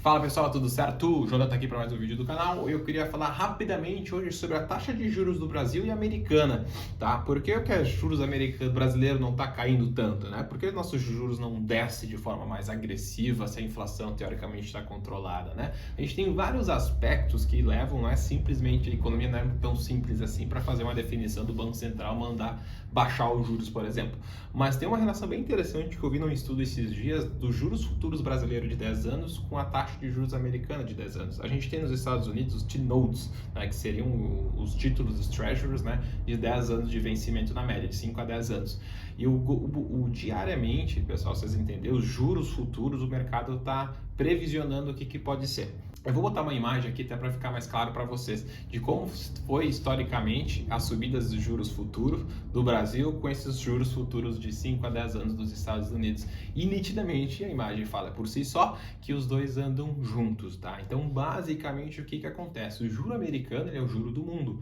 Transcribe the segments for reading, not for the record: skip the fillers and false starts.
Fala pessoal, tudo certo? O Jonathan aqui para mais um vídeo do canal. Eu queria falar rapidamente hoje sobre a taxa de juros do Brasil e americana, tá? Por que os juros brasileiro não tá caindo tanto, né? Por que nossos juros não descem de forma mais agressiva se a inflação teoricamente está controlada, né? A gente tem vários aspectos que levam, não é simplesmente a economia não é tão simples assim para fazer uma definição do Banco Central mandar baixar os juros, por exemplo. Mas tem uma relação bem interessante que eu vi num estudo esses dias dos juros futuros brasileiros de 10 anos com a taxa de juros americana de 10 anos. A gente tem nos Estados Unidos os T-Notes, né, que seriam os títulos dos Treasuries, né, de 10 anos de vencimento na média, de 5 a 10 anos. E diariamente, pessoal, vocês entenderam, os juros futuros, o mercado está previsionando o que pode ser. Eu vou botar uma imagem aqui até para ficar mais claro para vocês de como foi historicamente as subidas de juros futuros do Brasil com esses juros futuros de 5 a 10 anos dos Estados Unidos. E nitidamente a imagem fala por si só que os dois andam juntos, tá? Então, basicamente, o que acontece? O juro americano é o juro do mundo.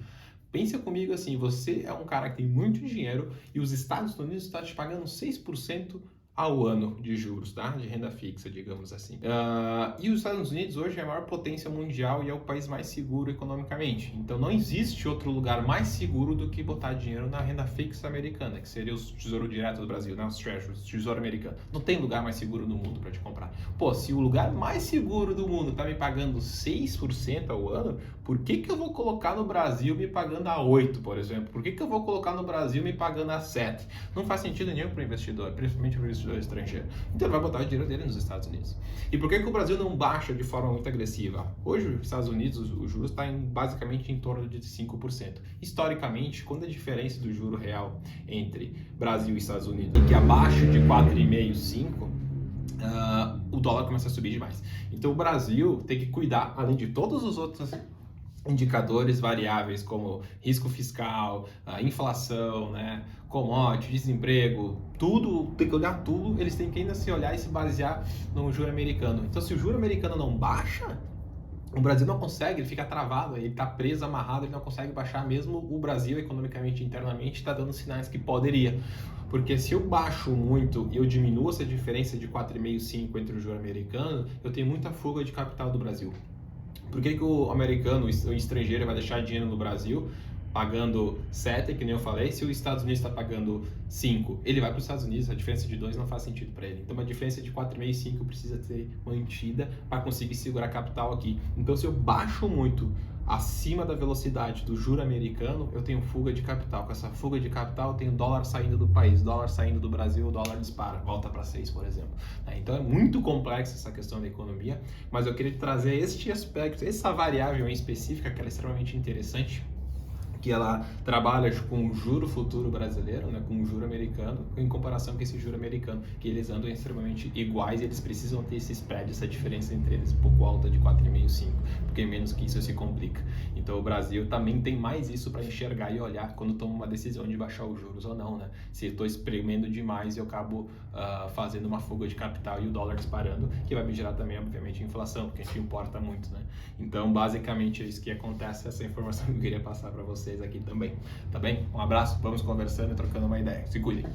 Pensa comigo assim, você é um cara que tem muito dinheiro e os Estados Unidos estão te pagando 6% ao ano de juros, tá? De renda fixa, digamos assim. E os Estados Unidos hoje é a maior potência mundial e é o país mais seguro economicamente. Então não existe outro lugar mais seguro do que botar dinheiro na renda fixa americana, que seria o Tesouro Direto do Brasil, né? Os Treasuries, o Tesouro Americano. Não tem lugar mais seguro no mundo para te comprar. Pô, se o lugar mais seguro do mundo tá me pagando 6% ao ano, por que eu vou colocar no Brasil me pagando a 8%, por exemplo? Por que eu vou colocar no Brasil me pagando a 7%? Não faz sentido nenhum para o investidor, principalmente para o investidor estrangeiro. Então ele vai botar o dinheiro dele nos Estados Unidos. E por que o Brasil não baixa de forma muito agressiva? Hoje, os Estados Unidos, o juros está basicamente em torno de 5%. Historicamente, quando a diferença do juro real entre Brasil e Estados Unidos que abaixo de 4,5, 5, o dólar começa a subir demais. Então o Brasil tem que cuidar, além de todos os outros indicadores variáveis como risco fiscal, inflação, né, commodity, desemprego, tudo, tem que olhar tudo, eles têm que ainda se olhar e se basear no juro americano. Então se o juro americano não baixa, o Brasil não consegue, ele fica travado, ele está preso, amarrado, ele não consegue baixar, mesmo o Brasil economicamente, internamente, está dando sinais que poderia. Porque se eu baixo muito e eu diminuo essa diferença de 4,5, 5 entre o juro americano, eu tenho muita fuga de capital do Brasil. Por que o americano, o estrangeiro, vai deixar dinheiro no Brasil pagando 7, que nem eu falei, se os Estados Unidos está pagando 5, ele vai para os Estados Unidos, a diferença de 2 não faz sentido para ele. Então, uma diferença de 4,5 e 5 precisa ser mantida para conseguir segurar capital aqui. Então, se eu baixo muito acima da velocidade do juro americano, eu tenho fuga de capital. Com essa fuga de capital, eu tenho dólar saindo do país, dólar saindo do Brasil, o dólar dispara, volta para 6, por exemplo. Então, é muito complexa essa questão da economia, mas eu queria trazer este aspecto, essa variável em específica, que ela é extremamente interessante, que ela trabalha com o juro futuro brasileiro, né, com o juro americano, em comparação com esse juro americano, que eles andam extremamente iguais e eles precisam ter esse spread, essa diferença entre eles, um pouco alta de 4,5, 5, porque menos que isso se complica. Então o Brasil também tem mais isso para enxergar e olhar quando toma uma decisão de baixar os juros ou não, né? Se eu estou espremendo demais e eu acabo fazendo uma fuga de capital e o dólar disparando, que vai me gerar também, obviamente, inflação, porque a gente importa muito, né? Então, basicamente, é isso que acontece, essa informação que eu queria passar para vocês aqui também, tá bem? Um abraço, vamos conversando e trocando uma ideia. Se cuidem!